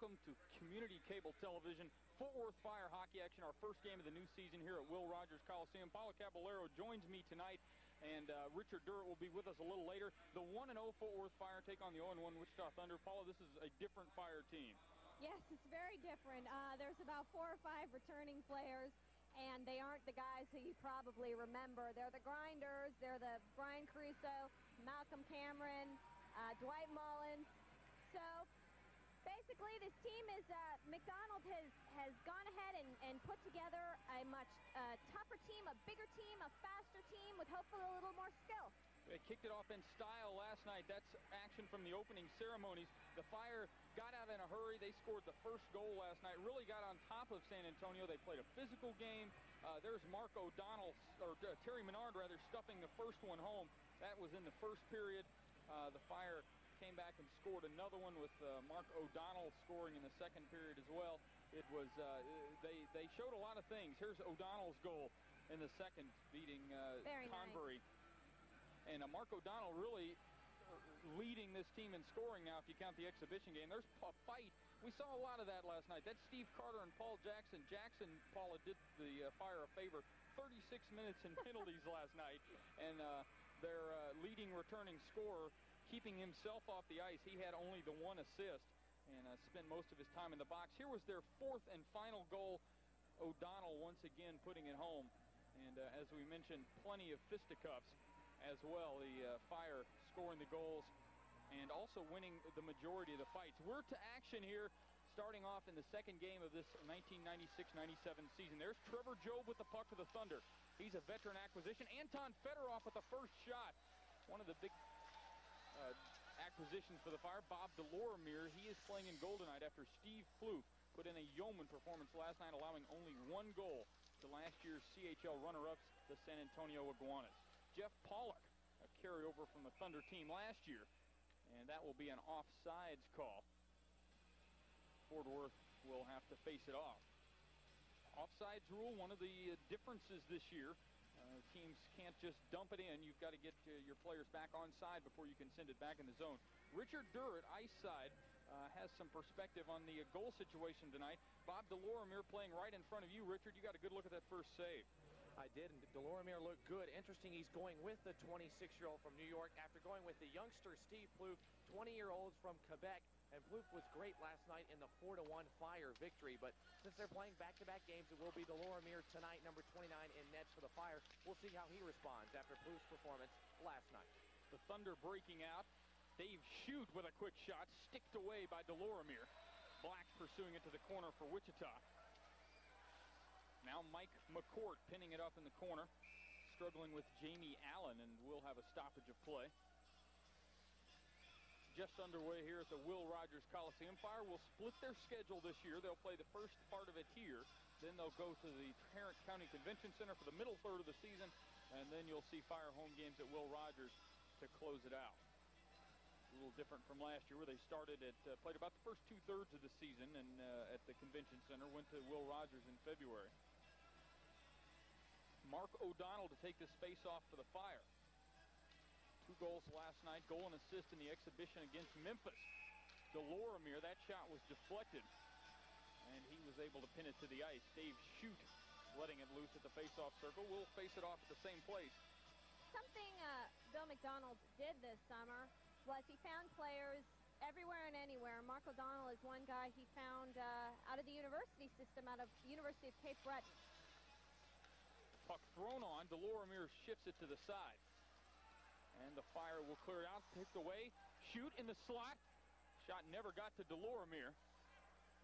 welcome to community cable television. Fort Worth Fire hockey action, our first game of the new season here at Will Rogers Coliseum. Paulo Caballero joins me tonight, and Richard Durrett will be with us a little later. The 1-0 Fort Worth Fire take on the 0-1 Wichita Thunder. Paulo, this is a different Fire team. Yes, it's very different. There's about 4 or 5 returning players, and they aren't the guys who you probably remember. They're the grinders. They're the Brian Caruso, Malcolm Cameron, Dwight Mullins. So basically, this team is, McDonald has gone ahead and put together a much tougher team, a bigger team, a faster team with hopefully a little more skill. They kicked it off in style last night. That's action from the opening ceremonies. The Fire got out in a hurry. They scored the first goal last night, really got on top of San Antonio. They played a physical game. There's Mark O'Donnell, or Terry Menard, rather, stuffing the first one home. That was in the first period. The Fire came back and scored another one with Mark O'Donnell scoring in the second period as well. It was, they showed a lot of things. Here's O'Donnell's goal in the second, beating Convery. Nice. And Mark O'Donnell really leading this team in scoring now, if you count the exhibition game. There's a fight. We saw a lot of that last night. That's Steve Carter and Paul Jackson. Jackson, Paula, did the Fire a favor. 36 minutes in penalties last night. And their leading returning scorer, keeping himself off the ice. He had only the 1 assist and spent most of his time in the box. Here was their 4th and final goal. O'Donnell once again putting it home. And as we mentioned, plenty of fisticuffs as well. The Fire scoring the goals and also winning the majority of the fights. We're to action here, starting off in the second game of this 1996-97 season. There's Trevor Jobe with the puck for the Thunder. He's a veteran acquisition. Anton Fedorov with the first shot. One of the big acquisitions for the Fire. Bob Delormier, he is playing in goal tonight after Steve Plouffe put in a yeoman performance last night, allowing only 1 goal to last year's CHL runner-ups, the San Antonio Iguanas. Jeff Pollock, a carryover from the Thunder team last year, and that will be an offsides call. Fort Worth will have to face it off. Offsides rule, one of the differences this year. Teams can't just dump it in. You've got to get your players back on side before you can send it back in the zone. Richard Durrett, ice side, has some perspective on the goal situation tonight. Bob Delormier playing right in front of you. Richard, you got a good look at that first save. I did, and Delormier looked good. Interesting, he's going with the 26-year-old from New York after going with the youngster Steve Plouffe, 20-year-olds from Quebec. And Plouffe was great last night in the 4-1 Fire victory. But since they're playing back-to-back games, it will be Delormier tonight, number 29 in nets for the Fire. We'll see how he responds after Plouffe's performance last night. The Thunder breaking out. Dave Shute with a quick shot, sticked away by Delormier. Black pursuing it to the corner for Wichita. Now Mike McCourt pinning it up in the corner, struggling with Jamie Allen, and we'll have a stoppage of play. Just underway here at the Will Rogers Coliseum. Fire will split their schedule this year. They'll play the first part of it here. Then they'll go to the Tarrant County Convention Center for the middle third of the season, and then you'll see Fire home games at Will Rogers to close it out. A little different from last year, where they started at, played about the first 2/3 of the season and at the Convention Center, went to Will Rogers in February. Mark O'Donnell to take this face-off for the Fire. 2 goals last night, goal and assist in the exhibition against Memphis. Delormier, that shot was deflected, and he was able to pin it to the ice. Dave Shute letting it loose at the face-off circle. We'll face it off at the same place. Something Bill McDonald did this summer was he found players everywhere and anywhere. Mark O'Donnell is one guy he found out of the university system, out of the University of Cape Breton. Puck thrown on. Delormier shifts it to the side. And the Fire will clear it out, picked away. Shute in the slot. Shot never got to Delormier.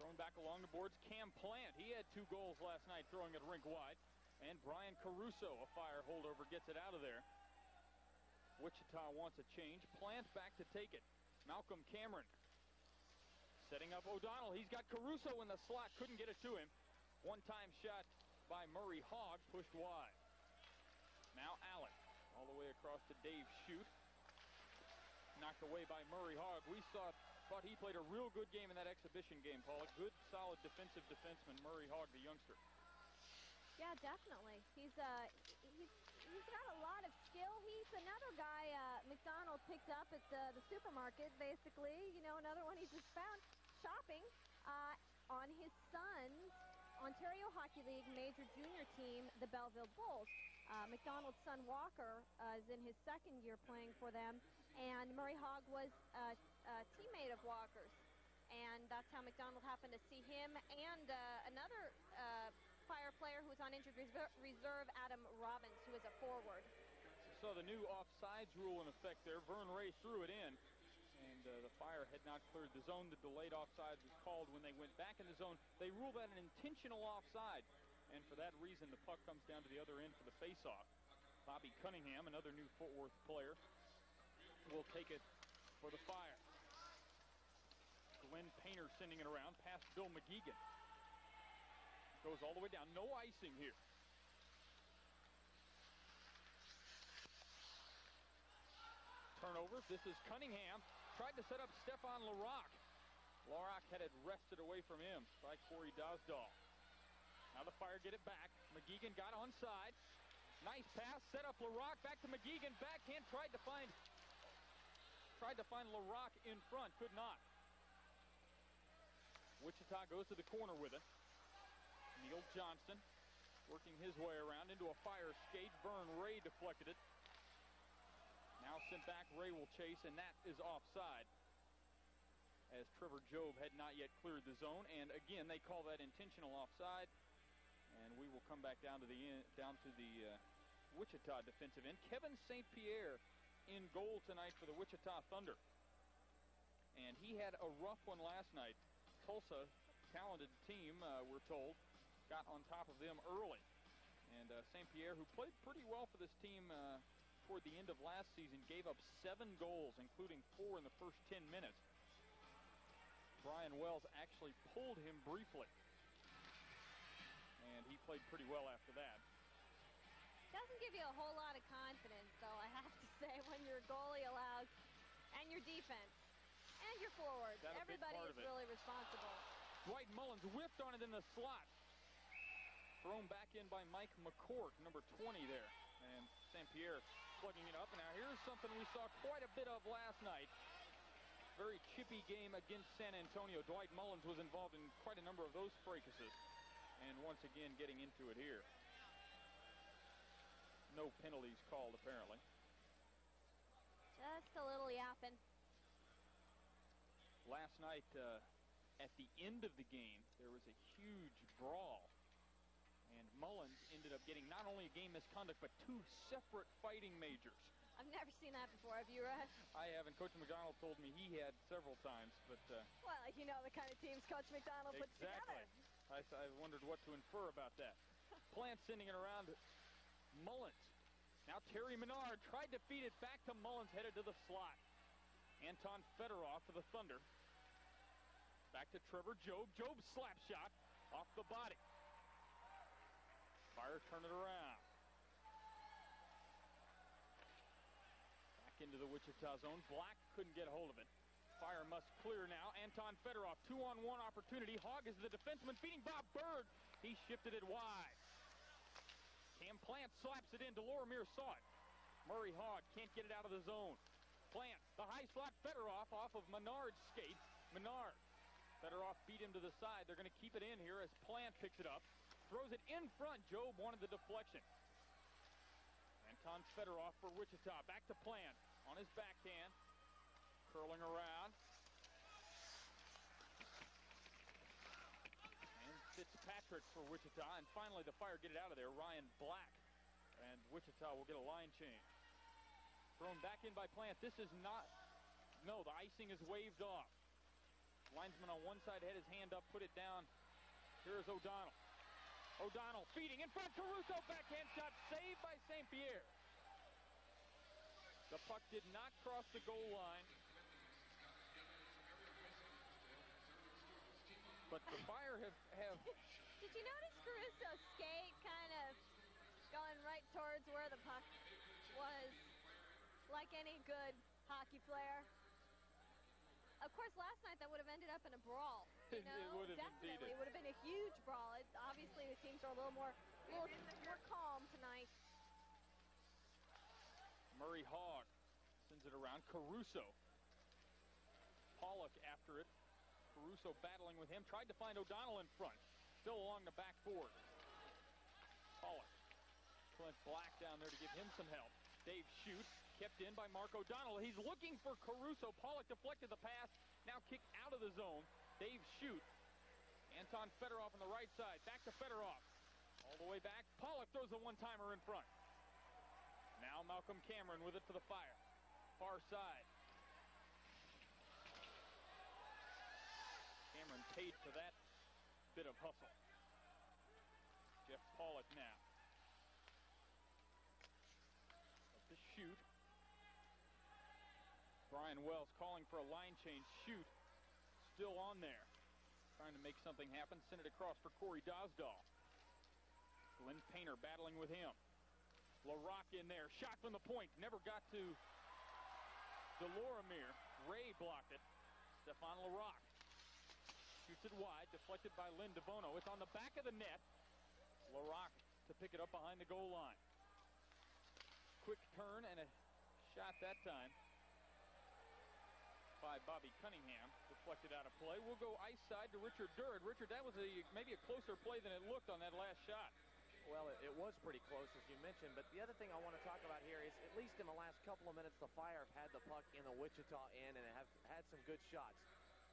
Thrown back along the boards. Cam Plant, he had 2 goals last night, throwing it rink wide. And Brian Caruso, a Fire holdover, gets it out of there. Wichita wants a change. Plant back to take it. Malcolm Cameron setting up O'Donnell. He's got Caruso in the slot. Couldn't get it to him. One-time shot by Murray Hogg, pushed wide. Now Allen, all the way across to Dave Shute. Knocked away by Murray Hogg. We thought he played a real good game in that exhibition game, Paul. A good, solid defensive defenseman, Murray Hogg, the youngster. Yeah, definitely. He's got a lot of skill. He's another guy McDonald picked up at the supermarket, basically. You know, another one he just found shopping. Ontario Hockey League major junior team, the Belleville Bulls. McDonald's son Walker is in his second year playing for them, and Murray Hogg was a teammate of Walker's. And that's how McDonald happened to see him and another Fire player who's on injured reserve, Adam Robbins, who is a forward. So the new offsides rule in effect there. Vern Ray threw it in, and the Fire had not cleared the zone. The delayed offside was called when they went back in the zone. They ruled that an intentional offside, and for that reason, the puck comes down to the other end for the faceoff. Bobby Cunningham, another new Fort Worth player, will take it for the Fire. Glenn Painter sending it around past Bill McGeegan. Goes all the way down. No icing here. Turnover. This is Cunningham. Tried to set up Stefan Larocque. Larocque had it wrested away from him by Corey Dosdahl. Now the Fire get it back. McGeegan got onside. Nice pass. Set up Larocque. Back to McGeegan. Backhand. Tried to find Larocque in front. Could not. Wichita goes to the corner with it. Neil Johnston working his way around into a Fire skate. Vern Ray deflected it. Now sent back. Ray will chase, and that is offside, as Trevor Jobe had not yet cleared the zone. And again, they call that intentional offside, and we will come back down to the Wichita defensive end. Kevin St. Pierre in goal tonight for the Wichita Thunder, and he had a rough one last night. Tulsa, talented team, we're told, got on top of them early, and St. Pierre, who played pretty well for this team toward the end of last season, gave up 7 goals, including 4 in the first 10 minutes. Brian Wells actually pulled him briefly, and he played pretty well after that. Doesn't give you a whole lot of confidence, though, I have to say, when your goalie allows, and your defense, and your forwards. Everybody is really responsible. Dwight Mullins whipped on it in the slot. Thrown back in by Mike McCourt, number 20 there. And St. Pierre plugging it up. And now here's something we saw quite a bit of last night. Very chippy game against San Antonio. Dwight Mullins was involved in quite a number of those fracases. And once again getting into it here. No penalties called, apparently. Just a little yapping. Last night, at the end of the game, there was a huge brawl. And Mullins ended up getting not only a game misconduct, but 2 separate fighting majors. I've never seen that before. Have you, Russ? I haven't. Coach McDonald told me he had several times, but... well, you know the kind of teams Coach McDonald puts together. I wondered what to infer about that. Plant sending it around Mullins. Now Terry Menard tried to feed it back to Mullins, headed to the slot. Anton Fedorov for the Thunder. Back to Trevor Jobe. Jobe's slap shot off the body. Fire turn it around. Back into the Wichita zone. Black couldn't get a hold of it. Fire must clear now. Anton Fedorov, 2-on-1 opportunity. Hogg is the defenseman feeding Bob Berg. He shifted it wide. Cam Plant slaps it in. Delormier saw it. Murray Hogg can't get it out of the zone. Plant, the high slot. Fedorov off of Menard's skate. Menard. Fedorov beat him to the side. They're going to keep it in here as Plant picks it up. Throws it in front. Jobe wanted the deflection. Anton Fedorov for Wichita. Back to Plant on his backhand. Curling around. And Fitzpatrick for Wichita. And finally the Fire get it out of there. Ryan Black. And Wichita will get a line change. Thrown back in by Plant. This is not... No, the icing is waved off. Linesman on one side had his hand up, put it down. Here's O'Donnell. O'Donnell feeding in front. Caruso backhand shot saved by St. Pierre. The puck did not cross the goal line. But the Fire have... Did you notice Caruso's skate kind of going right towards where the puck was, like any good hockey player? Of course, last night that would have ended up in a brawl. You know? It would have definitely. Indeed. It would have been a huge brawl. Obviously, the teams are a little more calm tonight. Murray Hogg sends it around. Caruso. Pollock after it. Caruso battling with him. Tried to find O'Donnell in front. still along the backboard. Pollock. Clint Black down there to give him some help. Dave shoots, kept in by Mark O'Donnell. He's looking for Caruso. Pollock deflected the pass, now kicked out of the zone. Dave shoots. Anton Fedorov on the right side, back to Fedorov. All the way back, Pollock throws a one-timer in front. Now Malcolm Cameron with it for the Fire. Far side. Cameron paid for that bit of hustle. Jeff Pollock now. Up to shoot. Brian Wells calling for a line change. Shoot. Still on there. Trying to make something happen. Send it across for Corey Dosdahl. Glenn Painter battling with him. LaRocque in there. Shot from the point. Never got to Delormier. Ray blocked it. Stefan LaRocque. Shoots it wide. Deflected by Lynn DeVono. It's on the back of the net. LaRocque to pick it up behind the goal line. Quick turn and a shot that time by Bobby Cunningham. Deflected out of play. We'll go ice side to Richard Durd. Richard, that was maybe a closer play than it looked on that last shot. Well, it was pretty close, as you mentioned. But the other thing I want to talk about here is, at least in the last couple of minutes, the Fire have had the puck in the Wichita end and have had some good shots.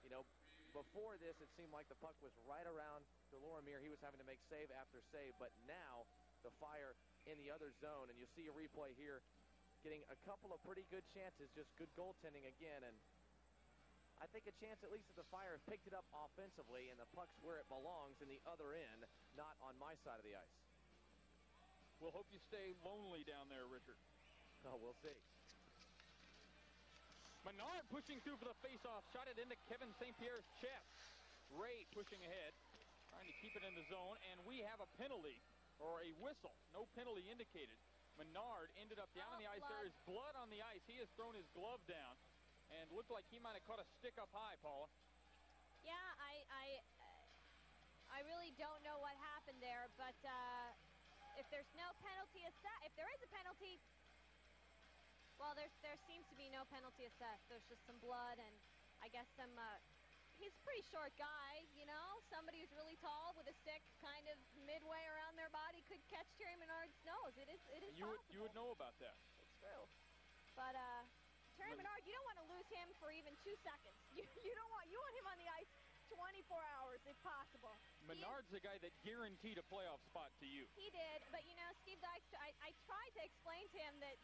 You know, before this, it seemed like the puck was right around Delormier. He was having to make save after save. But now, the Fire in the other zone. And you see a replay here, getting a couple of pretty good chances, just good goaltending again. And I think a chance at least that the Fire have picked it up offensively, and the puck's where it belongs in the other end, not on my side of the ice. We'll hope you stay lonely down there, Richard. Oh, we'll see. Menard pushing through for the faceoff. Shot it into Kevin St. Pierre's chest. Ray pushing ahead, trying to keep it in the zone, and we have a penalty, or a whistle. No penalty indicated. Menard ended up down on the ice. There is blood on the ice. He has thrown his glove down, and looked like he might have caught a stick up high, Paula. Yeah, I really don't know what happened there, but if there's no penalty assessed, if there is a penalty, well, there seems to be no penalty assessed. There's just some blood and I guess some, he's a pretty short guy, you know. Somebody who's really tall with a stick kind of midway around their body could catch Terry Menard's nose. It is possible. You would know about that. It's true. But Terry Menard, you don't want to lose him for even 2 seconds. You want him on the ice 24 hours if possible. Menard's the guy that guaranteed a playoff spot to you. He did, but you know, Steve Dykstra, I tried to explain to him that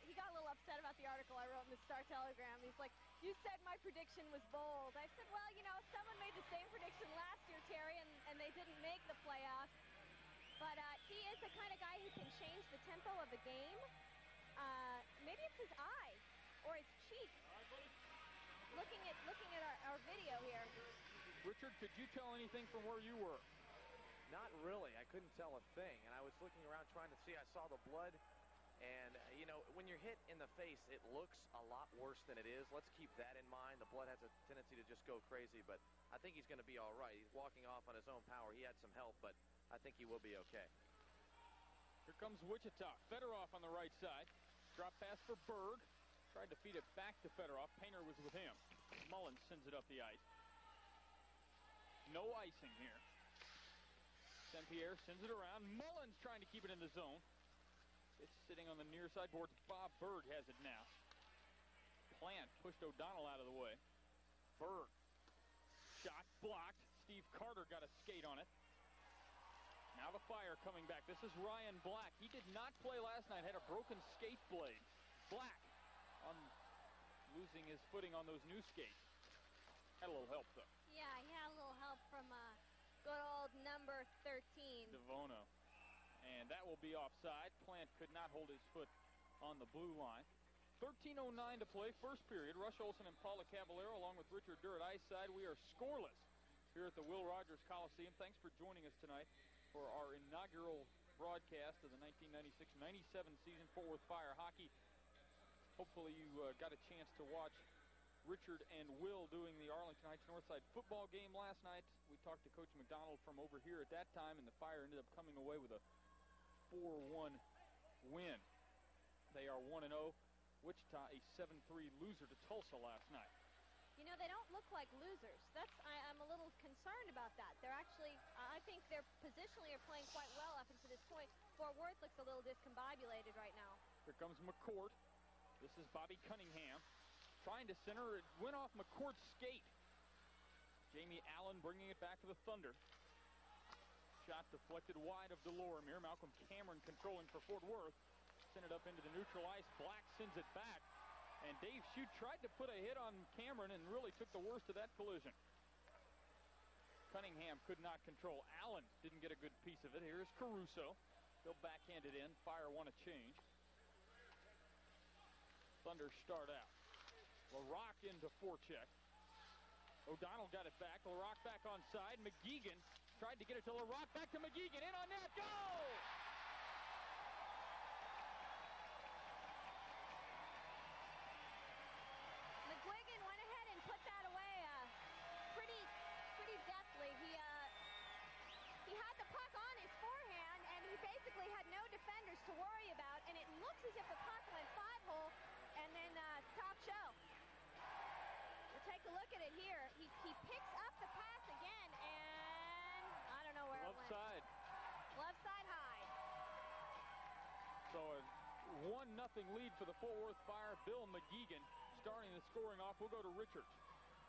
he got a little upset about the article I wrote in the Star-Telegram. He's like, you said my prediction was bold. I said, well, you know, someone made the same prediction last year, Terry, and they didn't make the playoffs. But he is the kind of guy who can change the tempo of the game. Maybe it's his eye or his cheek. Looking at our video here. Richard, could you tell anything from where you were? Not really. I couldn't tell a thing. And I was looking around trying to see. I saw the blood. And, you know, when you're hit in the face, it looks a lot worse than it is. Let's keep that in mind. The blood has a tendency to just go crazy. But I think he's going to be all right. He's walking off on his own power. He had some help, but I think he will be okay. Here comes Wichita. Fedorov on the right side. Drop pass for Berg. Tried to feed it back to Fedorov. Painter was with him. Mullins sends it up the ice. No icing here. St. Pierre sends it around. Mullins trying to keep it in the zone. It's sitting on the near side boards. Bob Berg has it now. Plant pushed O'Donnell out of the way. Berg. Shot blocked. Steve Carter got a skate on it. Now the Fire coming back. This is Ryan Black. He did not play last night. Had a broken skate blade. Black on losing his footing on those new skates. Had a little help, though. Yeah, he had a little help from good old number 13. DeVono. And that will be offside. Plant could not hold his foot on the blue line. 13:09 to play, first period. Rush Olson and Paula Cavallero along with Richard Durr at ice side. We are scoreless here at the Will Rogers Coliseum. Thanks for joining us tonight for our inaugural broadcast of the 1996-97 season, Fort Worth Fire hockey. Hopefully you got a chance to watch Richard and Will doing the Arlington Heights Northside football game last night. We talked to Coach McDonald from over here at that time, and the Fire ended up coming away with a 4-1 win. They are 1-0. Wichita a 7-3 loser to Tulsa last night. You know, they don't look like losers. I'm a little concerned about that. They're actually, I think they're point, Fort Worth looks a little discombobulated right now. Here comes McCourt. This is Bobby Cunningham trying to center. It went off McCourt's skate. Jamie Allen bringing it back to the Thunder. Shot deflected wide of Delormier. Malcolm Cameron controlling for Fort Worth. Sent it up into the neutral ice. Black sends it back. And Dave Shute tried to put a hit on Cameron and really took the worst of that collision. Cunningham could not control. Allen didn't get a good piece of it. Here's Caruso. He'll backhand it in. Fire want to change. Thunder start out. LaRock into forecheck. O'Donnell got it back. LaRock back on side. McGeegan tried to get it to LaRock. Back to McGeegan. In on net. Goal! McGuigan went ahead and put that away pretty deftly. He had the puck on his forehand, and he basically had no defenders to worry about, and it looks as if the puck went 5-hole, and then top shelf. We'll take a look at it here. He picks up the pass again, and I don't know where it went. Left side. Left side high. So a 1-0 lead for the Fort Worth Fire. Bill McGeegan starting the scoring off. We'll go to Richards.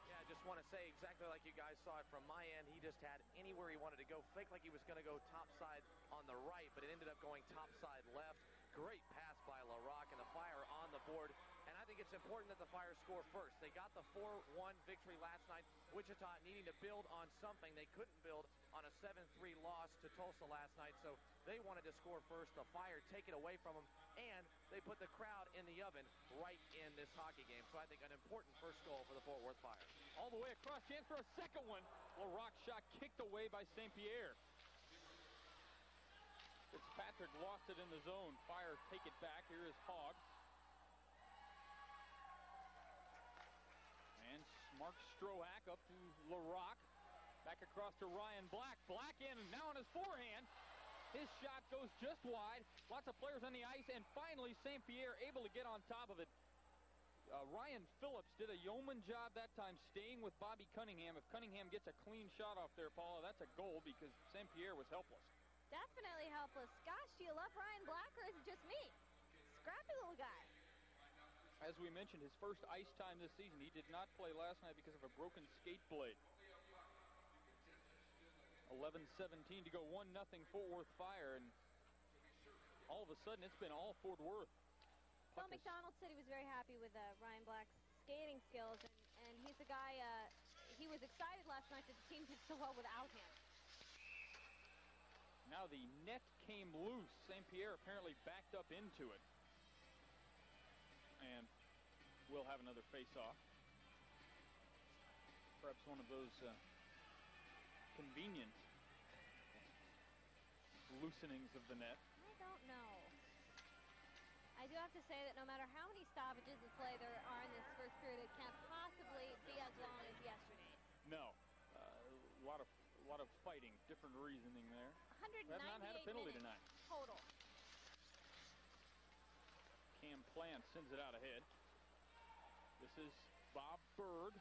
Yeah, I just want to say exactly like you guys saw it from my end. He just had anywhere he wanted to go. Faked like he was going to go top side on the right, but it ended up going top side left. Great pass by LaRock, and the Fire on the board. And I think it's important that the Fire score first. They got the 4-1 victory last night. Wichita needing to build on something. They couldn't build on a 7-3 loss to Tulsa last night, so they wanted to score first. The Fire take it away from them, and they put the crowd in the oven right in this hockey game. So I think an important first goal for the Fort Worth Fire. All the way across, chance for a second one. LaRock shot kicked away by St. Pierre. Fitzpatrick lost it in the zone. Fire take it back. Here is Hogg. And Mark Strohack up to LaRock. Back across to Ryan Black. Black in, now on his forehand. His shot goes just wide. Lots of players on the ice, and finally St. Pierre able to get on top of it. Ryan Phillips did a yeoman job that time staying with Bobby Cunningham. If Cunningham gets a clean shot off there, Paula, that's a goal because St. Pierre was helpless. Definitely helpless. Gosh, do you love Ryan Black, or is it just me? Scrappy little guy. As we mentioned, his first ice time this season. He did not play last night because of a broken skate blade. 11-17 to go. 1-0 Fort Worth Fire, and all of a sudden it's been all Fort Worth. Phil McDonald said he was very happy with Ryan Black's skating skills, and he's a guy, he was excited last night that the team did so well without him. Now the net came loose. St. Pierre apparently backed up into it. And we'll have another face-off. Perhaps one of those convenient loosenings of the net. I don't know. I do have to say that no matter how many stoppages of play there are in this first period, it can't possibly be as long as yesterday's. No. A lot of fighting, different reasoning there. 198 We have not had a penalty minutes tonight. total. Cam Plant sends it out ahead. This is Bob Berg.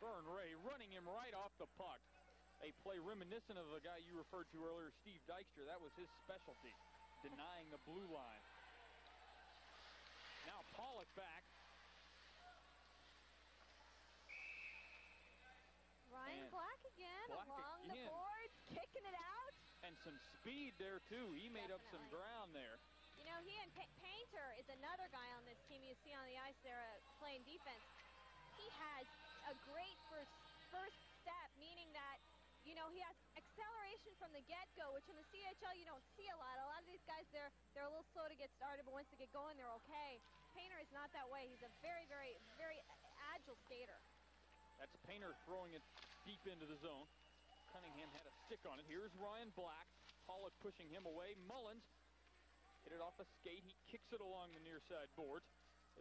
Vern Ray running him right off the puck. A play reminiscent of the guy you referred to earlier, Steve Dykstra. That was his specialty, denying the blue line. Now Pollock back. Ryan Black again along the boards, kicking it out. And some speed there, too. He made up some ground there. You know, he and Painter is another guy on this team you see on the ice there playing defense. He has a great first step, meaning that, you know, he has acceleration from the get-go, which in the CHL you don't see a lot. A lot of these guys, they're a little slow to get started, but once they get going, they're okay. Painter is not that way. He's a very, very, very agile skater. That's Painter throwing it deep into the zone. Cunningham had a stick on it. Here's Ryan Black. Pollock pushing him away. Mullins hit it off a skate. He kicks it along the near side boards.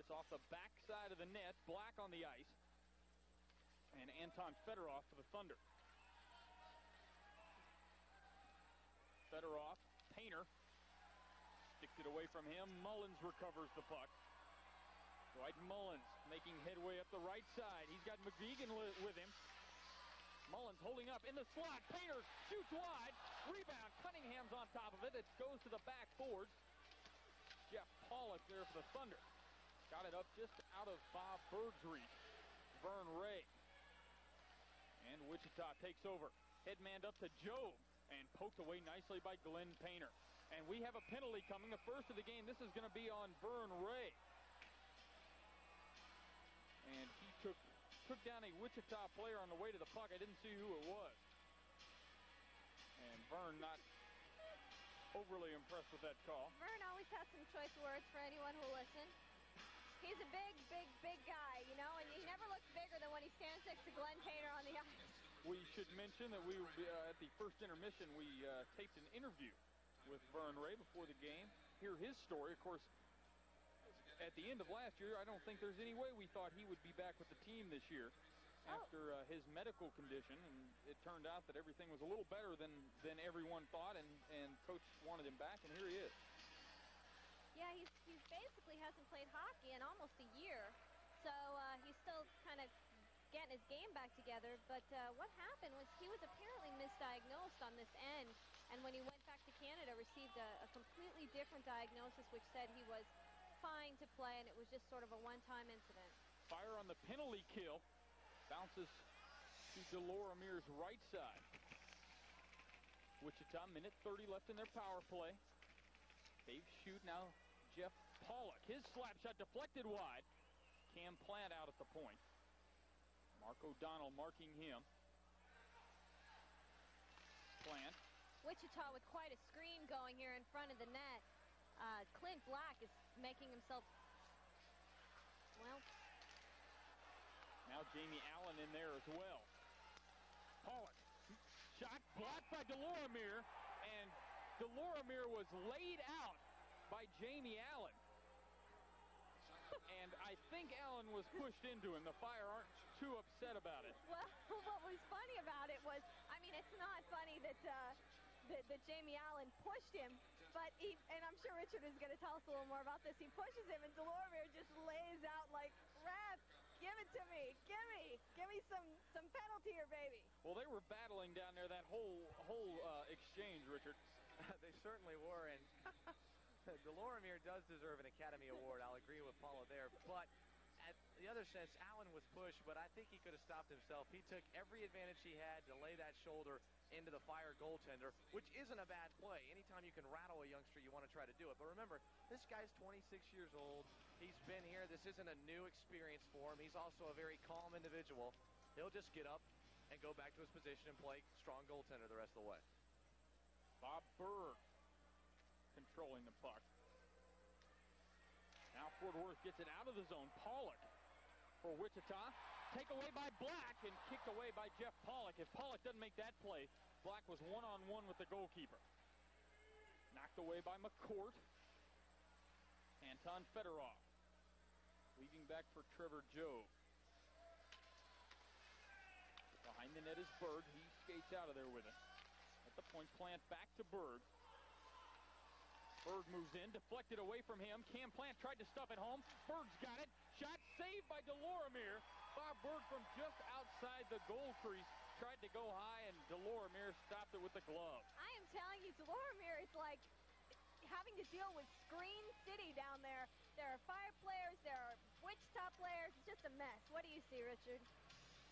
It's off the back side of the net. Black on the ice. And Anton Fedorov for the Thunder. Fedorov, Painter. Sticked it away from him. Mullins recovers the puck. Dwight Mullins making headway up the right side. He's got McGeegan with him. Mullins holding up in the slot. Painter shoots wide. Rebound. Cunningham comes on top of it. It goes to the backboards. Jeff Pollock there for the Thunder. Got it up just out of Bob Berg's reach. Vern Ray. And Wichita takes over. Headmanned up to Joe and poked away nicely by Glenn Painter. And we have a penalty coming, the first of the game. This is going to be on Vern Ray. And he took down a Wichita player on the way to the puck. I didn't see who it was. And Vern not overly impressed with that call. Vern always has some choice words for anyone who'll listen. He's a big guy, you know, and he never looks bigger than when he stands next to Glenn Painter on the ice. We should mention that we at the first intermission, we taped an interview with Vern Ray before the game. Hear his story. Of course, at the end of last year, I don't think there's any way we thought he would be back with the team this year after his medical condition, and it turned out that everything was a little better than everyone thought, and Coach wanted him back, and here he is. Yeah, he basically hasn't played hockey in almost a year, so he's still kind of getting his game back together. But what happened was he was apparently misdiagnosed on this end, and when he went back to Canada, received a completely different diagnosis, which said he was fine to play, and it was just sort of a one-time incident. Fire on the penalty kill. Bounces to Deloromere's right side. Wichita, minute 30 left in their power play. Dave Shute, now Jeff Pollock. His slap shot deflected wide. Cam Plant out at the point. Mark O'Donnell marking him. Plant. Wichita with quite a screen going here in front of the net. Clint Black is making himself, well... Now Jamie Allen in there as well. Pollock. Shot blocked by Deloromere, and Deloromere was laid out by Jamie Allen. And I think Allen was pushed into him. The Fire aren't too upset about it. Well, what was funny about it was, I mean, it's not funny that that Jamie Allen pushed him, but and I'm sure Richard is going to tell us a little more about this. He pushes him, and Deloromere just lays out like, ref, give it to me, give me some penalty here, baby. Well, they were battling down there that whole exchange, Richard. They certainly were, and Deloromere does deserve an Academy Award. I'll agree with Paula there, but at the other sense, Allen was pushed, but I think he could have stopped himself. He took every advantage he had to lay that shoulder into the Fire goaltender, which isn't a bad play. Anytime you can rattle a youngster, you want to try to do it. But remember, this guy's 26 years old. He's been here. This isn't a new experience for him. He's also a very calm individual. He'll just get up and go back to his position and play strong goaltender the rest of the way. Bob Berg controlling the puck. Now Fort Worth gets it out of the zone. Pollock for Wichita. Take away by Black and kicked away by Jeff Pollock. If Pollock doesn't make that play, Black was one-on-one with the goalkeeper. Knocked away by McCourt. Anton Fedorov. Weaving back for Trevor Joe. Behind the net is Berg. He skates out of there with it. At the point, Plant back to Berg. Berg moves in, deflected away from him. Cam Plant tried to stuff it home. Berg's got it. Shot saved by Deloromere. Bob Berg from just outside the goal crease tried to go high, and Deloromere stopped it with the glove. I am telling you, Deloromere is like having to deal with Screen City down there. There are Fire players, there are Wichita players. It's just a mess. What do you see, Richard?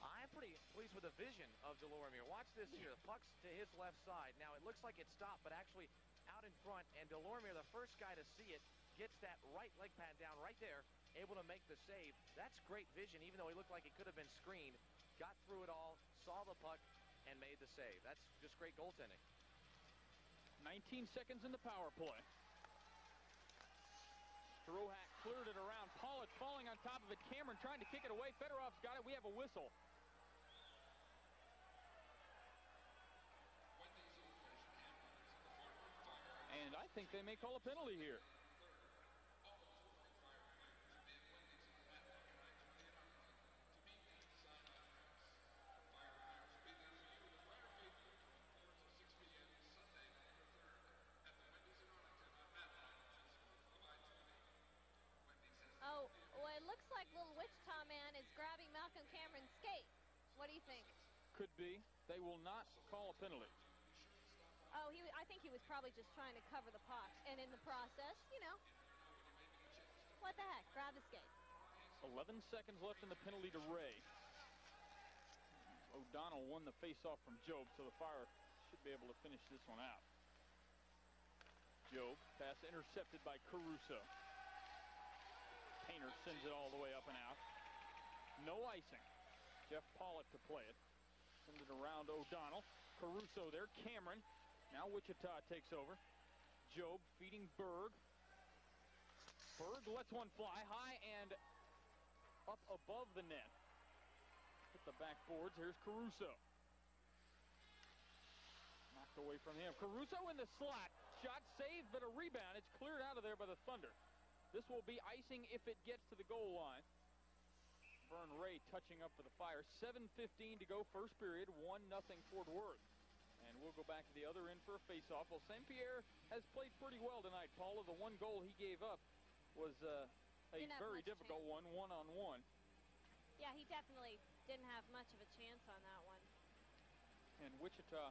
I'm pretty pleased with the vision of Deloromere. Watch this here. The puck's to his left side. Now, it looks like it stopped, but actually out in front, and Deloromere, the first guy to see it, gets that right leg pad down right there, able to make the save. That's great vision, even though he looked like it could have been screened. Got through it all, saw the puck, and made the save. That's just great goaltending. 19 seconds in the power play. Strohack cleared it around. Pollock falling on top of it. Cameron trying to kick it away. Fedorov's got it. We have a whistle. And I think they may call a penalty here. Oh, well, it looks like little Wichita man is grabbing Malcolm Cameron's skate. What do you think? Could be. They will not call a penalty. Oh, I think he he was probably just trying to cover the puck. And in the process, you know, what the heck, grab the skate. 11 seconds left in the penalty to Ray. O'Donnell won the faceoff from Job, so the Fire should be able to finish this one out. Job, pass intercepted by Caruso. Painter sends it all the way up and out. No icing. Jeff Pollock to play it. Send it around O'Donnell. Caruso there. Cameron. Now Wichita takes over. Job feeding Berg. Berg lets one fly high and up above the net. Hit the backboards. Here's Caruso. Knocked away from him. Caruso in the slot. Shot saved, but a rebound. It's cleared out of there by the Thunder. This will be icing if it gets to the goal line. Vern Ray touching up for the Fire. 7:15 to go, first period. 1-0 Fort Worth. And we'll go back to the other end for a face-off. Well, St. Pierre has played pretty well tonight, Paula. The one goal he gave up was a very difficult one, one-on-one. Yeah, he definitely didn't have much of a chance on that one. And Wichita,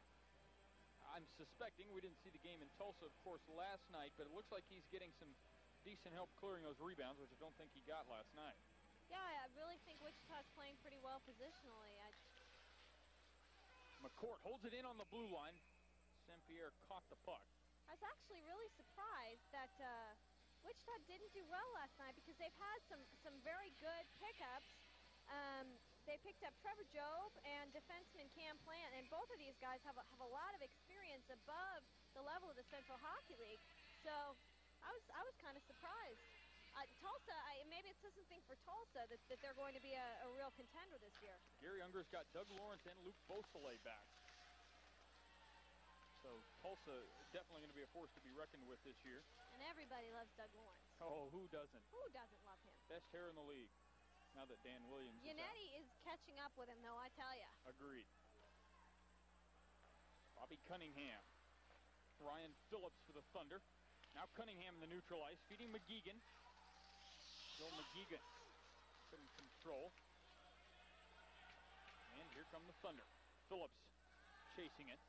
I'm suspecting, we didn't see the game in Tulsa, of course, last night, but it looks like he's getting some decent help clearing those rebounds, which I don't think he got last night. Yeah, I really think Wichita's playing pretty well positionally. McCourt holds it in on the blue line. St. Pierre caught the puck. I was actually really surprised that Wichita didn't do well last night because they've had some very good pickups. They picked up Trevor Job and defenseman Cam Plant, and both of these guys have a lot of experience above the level of the Central Hockey League. So I was kind of surprised. Tulsa, maybe it says something for Tulsa that they're going to be a real contender this year. Gary Unger's got Doug Lawrence and Luke Beausoleil back. So Tulsa definitely going to be a force to be reckoned with this year. And everybody loves Doug Lawrence. Oh, who doesn't? Who doesn't love him? Best hair in the league. Now that Dan Williams Yannetti is catching up with him, though, I tell you. Agreed. Bobby Cunningham. Ryan Phillips for the Thunder. Now Cunningham in the neutral ice, feeding McGeegan. Bill McGeegan couldn't control. And here come the Thunder. Phillips chasing it.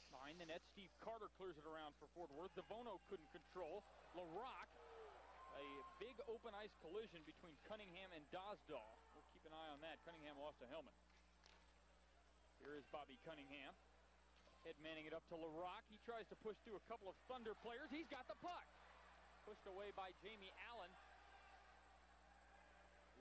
Behind the net, Steve Carter clears it around for Fort Worth. Devono couldn't control. LaRock, a big open ice collision between Cunningham and Dosdahl. We'll keep an eye on that. Cunningham lost a helmet. Here is Bobby Cunningham. Head manning it up to LaRock. He tries to push through a couple of Thunder players. He's got the puck. Pushed away by Jamie Allen.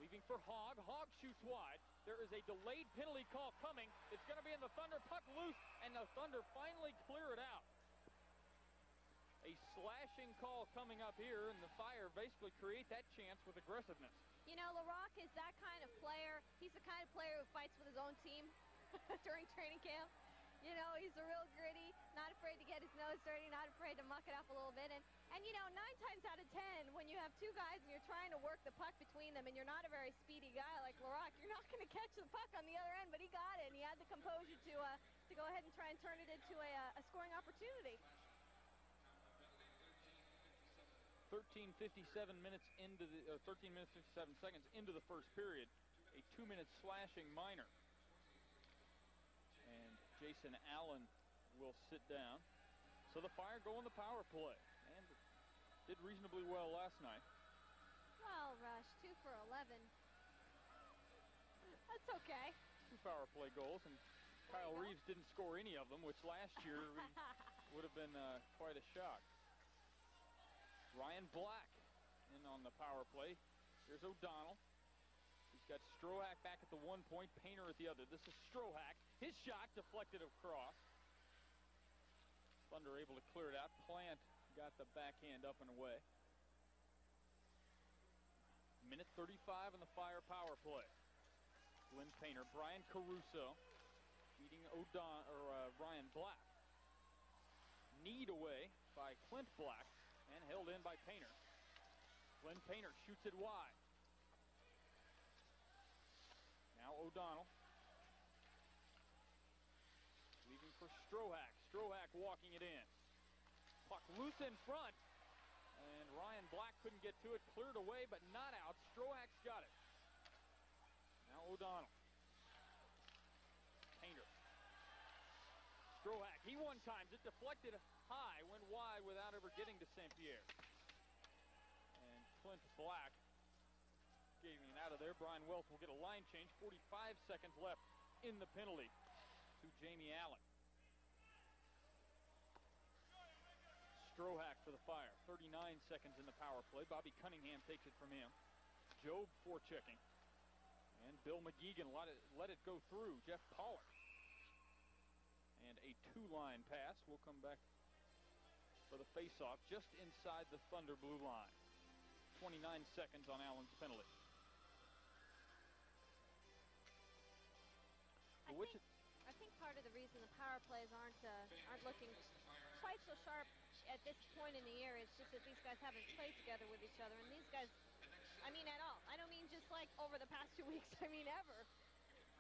Leaving for Hogg. Hogg shoots wide. There is a delayed penalty call coming. It's going to be in the Thunder. Puck loose, and the Thunder finally clear it out. A slashing call coming up here, and the Fire basically create that chance with aggressiveness. You know, LaRock is that kind of player. He's the kind of player who fights with his own team during training camp. You know, he's a real gritty, not afraid to get his nose dirty, not afraid to muck it up a little bit. And you know, 9 times out of 10, when you have two guys and you're trying to work the puck between them and you're not a very speedy guy like LaRock, you're not going to catch the puck on the other end, but he got it, and he had the composure to go ahead and try and turn it into a scoring opportunity. 13:57 minutes into the 13 minutes 57 seconds into the first period. A 2-minute slashing minor. And Jason Allen will sit down. So the Fire go on the power play and did reasonably well last night. Well, Rush, 2 for 11. That's okay. 2 power play goals, and Kyle Reeves didn't score any of them, which last year would have been quite a shock. Ryan Black in on the power play. Here's O'Donnell. He's got Strohack back at the 1 point, Painter at the other. This is Strohack. His shot deflected across. Thunder able to clear it out. Plant got the backhand up and away. Minute 35 in the Fire power play. Glenn Painter, Brian Caruso beating Ryan Black. Kneed away by Clint Black and held in by Painter. Glenn Painter shoots it wide. Now O'Donnell. Leaving for Strohack. Strohack walking it in. Puck loose in front. And Ryan Black couldn't get to it. Cleared away, but not out. Strohack's got it. Now O'Donnell. Painter. Strohak, he one-times. It deflected high, went wide without ever getting to St. Pierre. And Clint Black getting it out of there. Brian Welch will get a line change. 45 seconds left in the penalty to Jamie Allen. Strohak for the Fire. 39 seconds in the power play. Bobby Cunningham takes it from him. Job forechecking. And Bill McGeegan let it go through. Jeff Pollack. And a two-line pass will come back for the face-off just inside the Thunder blue line. 29 seconds on Allen's penalty. I think part of the reason the power plays aren't looking quite so sharp at this point in the year is just that these guys haven't played together with each other, and these guys, I mean, at all. I don't mean just like over the past 2 weeks. I mean ever.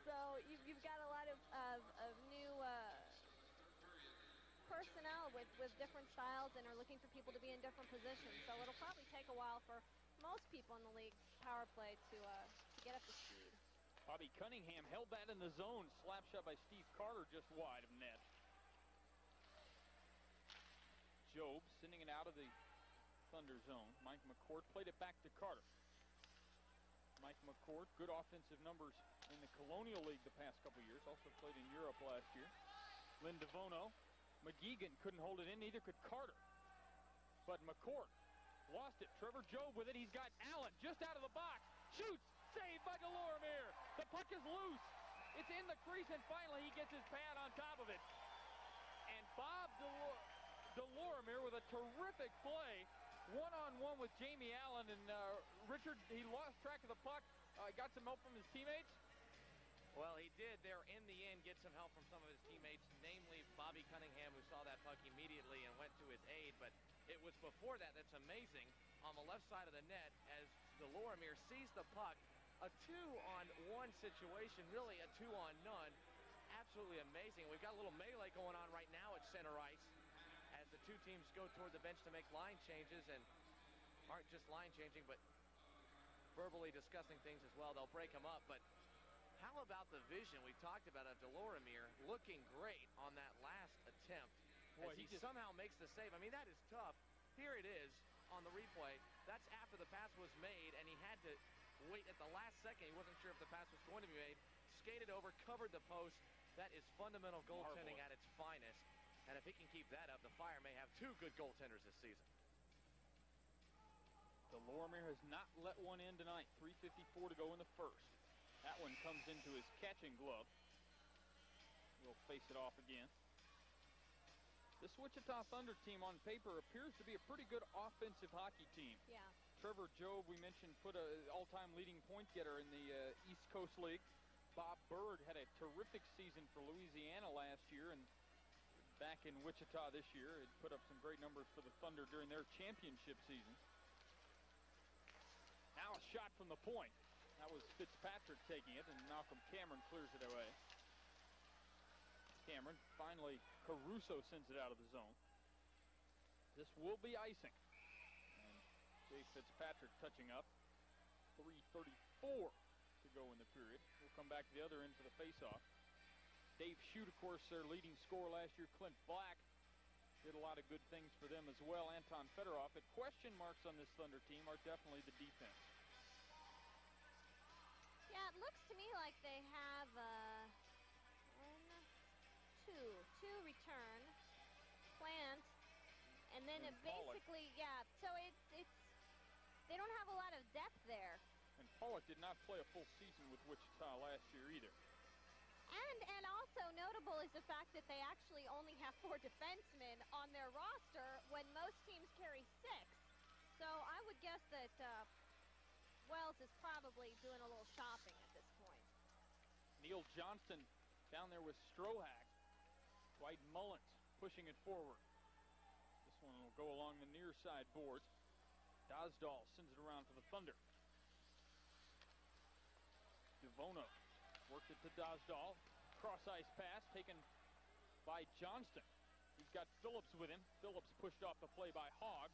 So you've got a lot of new personnel with different styles and are looking for people to be in different positions. So it'll probably take a while for most people in the league power play to get up to speed. Bobby Cunningham held that in the zone. Slap shot by Steve Carter just wide of net. Job sending it out of the Thunder zone. Mike McCourt played it back to Carter. Mike McCourt, good offensive numbers in the Colonial League the past couple years. Also played in Europe last year. Lynn DeVono. McGeegan couldn't hold it in, neither could Carter. But McCourt lost it. Trevor Job with it. He's got Allen just out of the box. Shoots. Saved by Delormier. The puck is loose. It's in the crease, and finally he gets his pad on top of it. And Bob Delormier with a terrific play. One-on-one with Jamie Allen. And Richard, he lost track of the puck. Got some help from his teammates. Well, he did there in the end get some help from some of his teammates, namely Bobby Cunningham, who saw that puck immediately and went to his aid. But it was before that that's amazing. On the left side of the net, as Delormier sees the puck, a 2-on-1 situation, really a 2-on-none. Absolutely amazing. We've got a little melee going on right now at center ice as the two teams go toward the bench to make line changes, and aren't just line changing, but verbally discussing things as well. They'll break them up, but how about the vision we talked about of Delormier looking great on that last attempt? Boy, as he somehow makes the save. I mean, that is tough. Here it is on the replay. That's after the pass was made, and he had to wait at the last second. He wasn't sure if the pass was going to be made. Skated over, covered the post. That is fundamental goaltending at its finest. And if he can keep that up, the Fire may have two good goaltenders this season. Delormier has not let one in tonight. 3:54 to go in the first. That one comes into his catching glove. We'll face it off again. This Wichita Thunder team on paper appears to be a pretty good offensive hockey team. Yeah. Trevor Job, we mentioned, put an all-time leading point getter in the East Coast League. Bob Bird had a terrific season for Louisiana last year, and back in Wichita this year, it put up some great numbers for the Thunder during their championship season. Now a shot from the point. That was Fitzpatrick taking it, and Malcolm Cameron clears it away. Cameron, finally, Caruso sends it out of the zone. This will be icing. Dave Fitzpatrick touching up. 3:34 to go in the period. We'll come back to the other end for the faceoff. Dave Shute, of course, their leading scorer last year. Clint Black did a lot of good things for them as well. Anton Fedorov. But question marks on this Thunder team are definitely the defense. Yeah, it looks to me like they have two return. Plant, and then it basically, yeah. So it's they don't have a lot of depth there. And Pollack did not play a full season with Wichita last year either. And also notable is the fact that they actually only have 4 defensemen on their roster when most teams carry 6. So I would guess that Wells is probably doing a little shopping at this point. Neil Johnston down there with Strohak. Dwight Mullins pushing it forward. This one will go along the near side boards. Dosdall sends it around for the Thunder. DeVono worked it to Dosdall. Cross-ice pass taken by Johnston. He's got Phillips with him. Phillips pushed off the play by Hogg.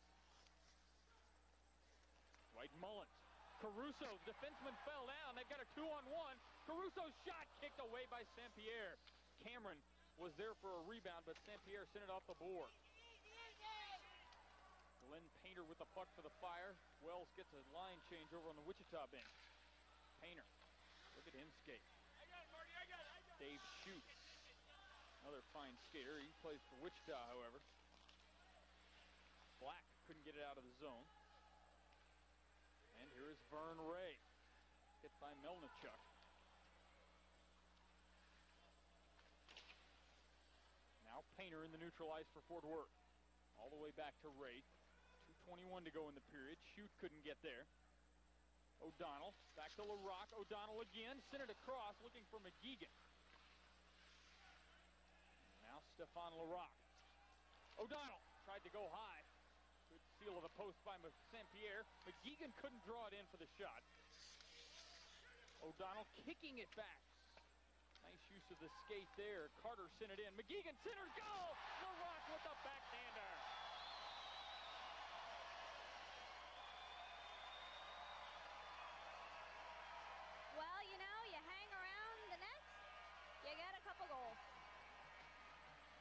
Dwight Mullins. Caruso, defenseman fell down. They've got a 2-on-1. Caruso's shot kicked away by St. Pierre. Cameron was there for a rebound, but St. Pierre sent it off the board. Glenn Painter with the puck for the Fire. Wells gets a line change over on the Wichita bench. Painter, look at him skate. Dave shoots. Another fine skater. He plays for Wichita, however. Black couldn't get it out of the zone. And here is Vern Ray. Hit by Melnichuk. Now Painter in the neutral ice for Fort Worth. All the way back to Ray. 2:21 to go in the period. Shoot couldn't get there. O'Donnell back to LaRocque. O'Donnell again. Sent it across looking for McGeegan. Now Stefan LaRocque. O'Donnell tried to go high. Good seal of the post by St. Pierre. McGeegan couldn't draw it in for the shot. O'Donnell kicking it back. Nice use of the skate there. Carter sent it in. McGeegan centers. Goal! LaRocque with the backhander. Well, you know, you hang around the net, you get a couple goals.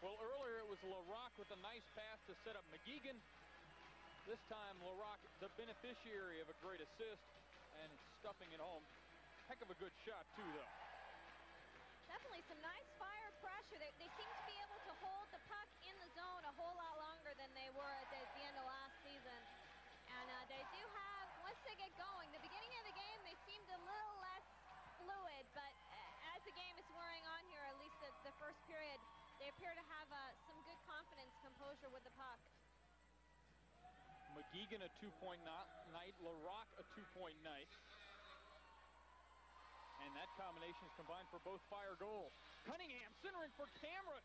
Well, earlier it was LaRocque with a nice pass to set up McGeegan. This time, LaRocque, the beneficiary of a great assist, and stuffing it home. Heck of a good shot, too, though. Definitely some nice Fire pressure. They seem to be able to hold the puck in the zone a whole lot longer than they were at the end of last season. And they do have, once they get going, the beginning of the game, they seemed a little less fluid, but as the game is wearing on here, at least the first period, they appear to have some good confidence, composure with the puck. McGeegan a 2-point night, LaRocque a 2-point night. And that combination is combined for both Fire goals. Cunningham centering for Cameron.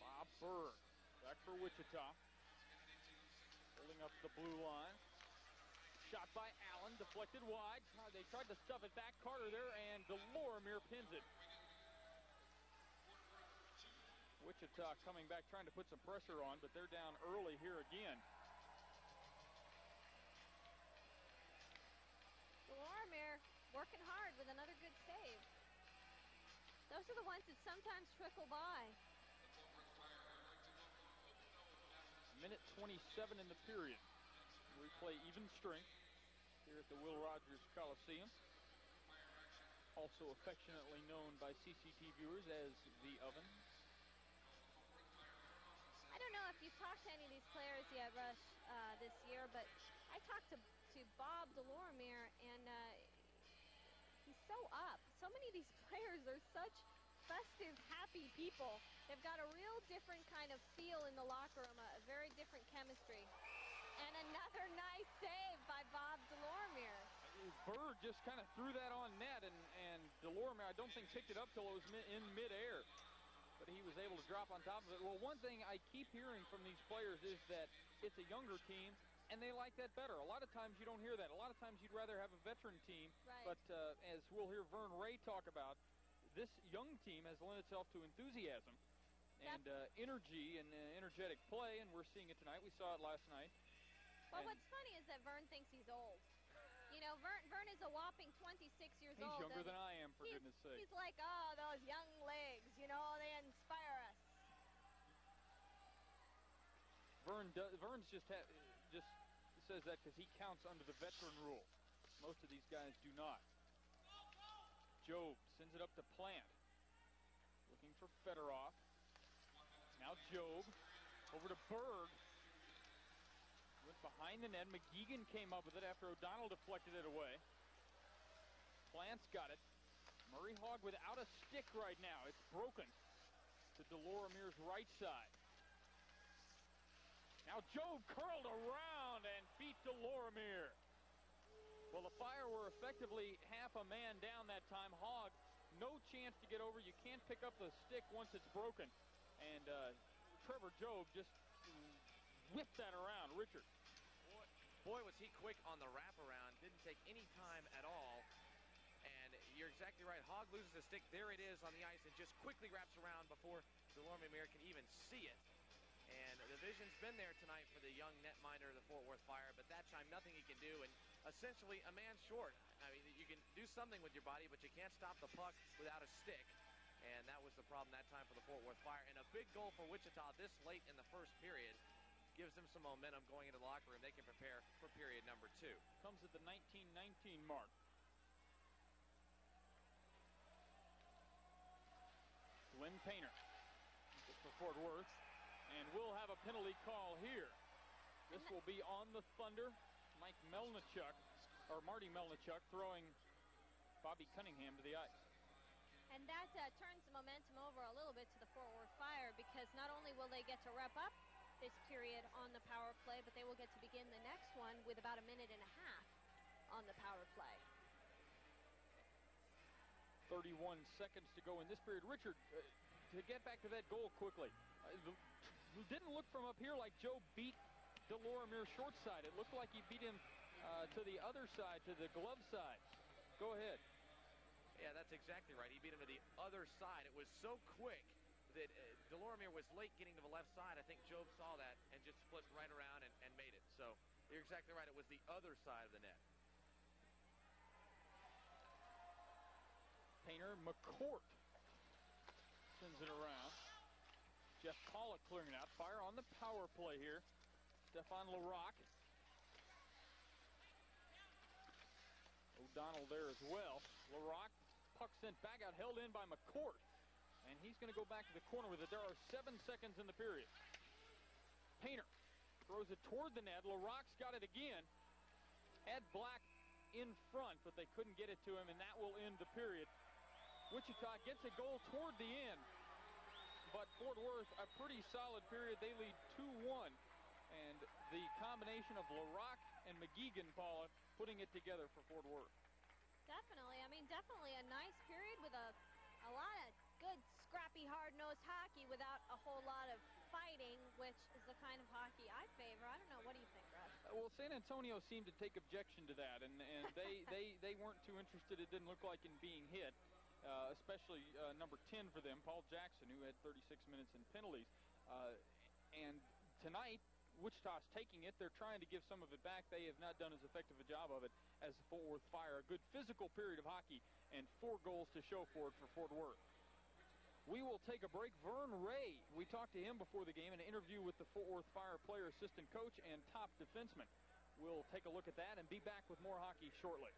Bob Berg back for Wichita. Holding up the blue line. Shot by Allen, deflected wide. They tried to stuff it back. Carter there, and Delormier pins it. Wichita coming back, trying to put some pressure on, but they're down early here again. Delormier working hard with another good save. Those are the ones that sometimes trickle by. Minute 27 in the period. We play even strength here at the Will Rogers Coliseum. Also affectionately known by CCT viewers as the Oven. I don't know if you've talked to any of these players yet, Rush, this year, but I talked to Bob Delormier, and he's so up. So many of these players are such festive, happy people. They've got a real different kind of feel in the locker room, a very different chemistry. And another nice save by Bob Delormier. Bird just kind of threw that on net, and Delormier, I don't think, picked it up till it was in midair. But he was able to drop on top of it. Well, one thing I keep hearing from these players is that it's a younger team, and they like that better. A lot of times you don't hear that. A lot of times you'd rather have a veteran team. Right. But as we'll hear Vern Ray talk about, this young team has lent itself to enthusiasm and energy and energetic play, and we're seeing it tonight. We saw it last night. Well, what's funny is that Vern thinks he's old. You know, Vern is a whopping 26 years old. He's younger and than I am, for goodness sake. He's like, oh, those young legs, you know, they inspire us. Vern's just says that because he counts under the veteran rule. Most of these guys do not. Job sends it up to Plant. Looking for Fedorov. Now Job. Over to Berg. Went behind the net. McGeegan came up with it after O'Donnell deflected it away. Plant's got it. Murray Hogg without a stick right now. It's broken to Delormier's right side. Now Job curled around and beat Delormier. Well, the Fire were effectively half a man down that time. Hogg, no chance to get over. You can't pick up the stick once it's broken. And Trevor Job just whipped that around. Richard. Boy, was he quick on the wraparound. Didn't take any time at all. And you're exactly right. Hogg loses the stick. There it is on the ice and just quickly wraps around before Delormier can even see it. And the vision's been there tonight for the young netminder of the Fort Worth Fire, but that time nothing he can do. And essentially a man short. I mean, you can do something with your body, but you can't stop the puck without a stick. And that was the problem that time for the Fort Worth Fire. And a big goal for Wichita this late in the first period gives them some momentum going into the locker room. They can prepare for period number 2. Comes at the 19-19 mark. Glenn Painter for Fort Worth. And we'll have a penalty call here. This will be on the Thunder. Mike Melnichuk, or Marty Melnichuk, throwing Bobby Cunningham to the ice. And that turns the momentum over a little bit to the Fort Worth Fire, because not only will they get to rep up this period on the power play, but they will get to begin the next one with about a minute and a half on the power play. 31 seconds to go in this period. Richard, to get back to that goal quickly, didn't look from up here like Joe beat Delormier short side. It looked like he beat him to the other side, to the glove side. Go ahead. Yeah, that's exactly right. He beat him to the other side. It was so quick that Delormier was late getting to the left side. I think Job saw that and just flipped right around and made it. So you're exactly right. It was the other side of the net. Painter, McCourt sends it around. Jeff Pollock clearing out. Fire on the power play here. Stefan Larocque. O'Donnell there as well. Larocque, puck sent back out, held in by McCourt. And he's going to go back to the corner with it. There are 7 seconds in the period. Painter throws it toward the net. Larocque's got it again. Ed Black in front, but they couldn't get it to him, and that will end the period. Wichita gets a goal toward the end, but Fort Worth, a pretty solid period. They lead 2-1, and the combination of Larocque and McGeegan, Paula, putting it together for Fort Worth. Definitely. I mean, definitely a nice period with a lot of good, scrappy, hard-nosed hockey without a whole lot of fighting, which is the kind of hockey I favor. I don't know. What do you think, Russ? Well, San Antonio seemed to take objection to that, and they weren't too interested. It didn't look like in being hit, especially number 10 for them, Paul Jackson, who had 36 minutes in penalties. And tonight, Wichita's taking it. They're trying to give some of it back. They have not done as effective a job of it as the Fort Worth Fire. A good physical period of hockey and 4 goals to show for it for Fort Worth. We will take a break. Vern Ray, we talked to him before the game in an interview with the Fort Worth Fire player assistant coach and top defenseman. We'll take a look at that and be back with more hockey shortly.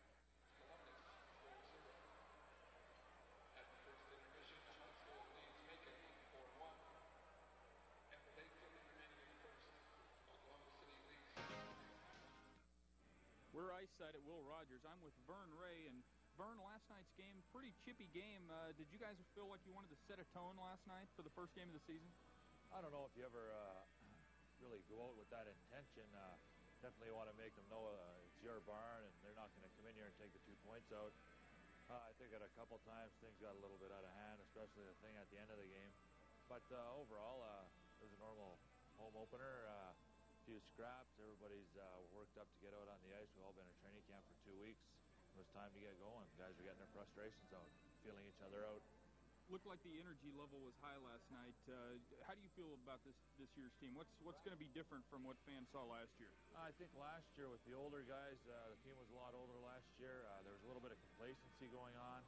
We're ice side at Will Rogers. I'm with Vern Ray. And Vern, last night's game, pretty chippy game. Did you guys feel like you wanted to set a tone last night for the first game of the season? I don't know if you ever really go out with that intention. Definitely want to make them know it's your barn and they're not going to come in here and take the 2 points out. I think at a couple times things got a little bit out of hand, especially the thing at the end of the game. But overall, it was a normal home opener. Few scraps. Everybody's worked up to get out on the ice. We've all been in training camp for 2 weeks. It was time to get going. Guys are getting their frustrations out, feeling each other out. Looked like the energy level was high last night. How do you feel about this year's team? What's going to be different from what fans saw last year? I think last year with the older guys, the team was a lot older last year. There was a little bit of complacency going on.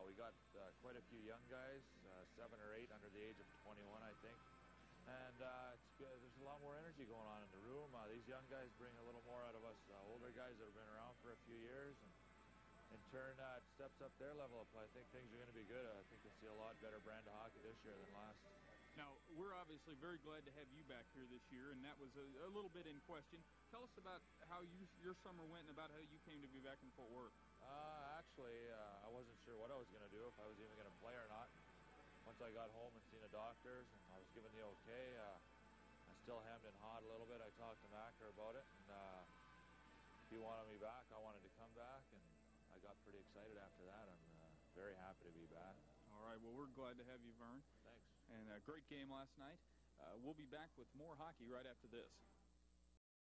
We got quite a few young guys, 7 or 8 under the age of 21, I think. And there's a lot more energy going on in the room. These young guys bring a little more out of us older guys that have been around for a few years. And in turn, it steps up their level of play. I think things are going to be good. I think we'll see a lot better brand of hockey this year than last. Now, we're obviously very glad to have you back here this year, and that was a little bit in question. Tell us about how your summer went and about how you came to be back in Fort Worth. Actually, I wasn't sure what I was going to do, if I was even going to play or not. Once I got home and seen the doctors, and I was given the okay, I still hemmed and hawed a little bit. I talked to Macker about it, and he wanted me back. I wanted to come back, and I got pretty excited after that. I'm very happy to be back. All right, well, we're glad to have you, Vern. Thanks. And a great game last night. We'll be back with more hockey right after this.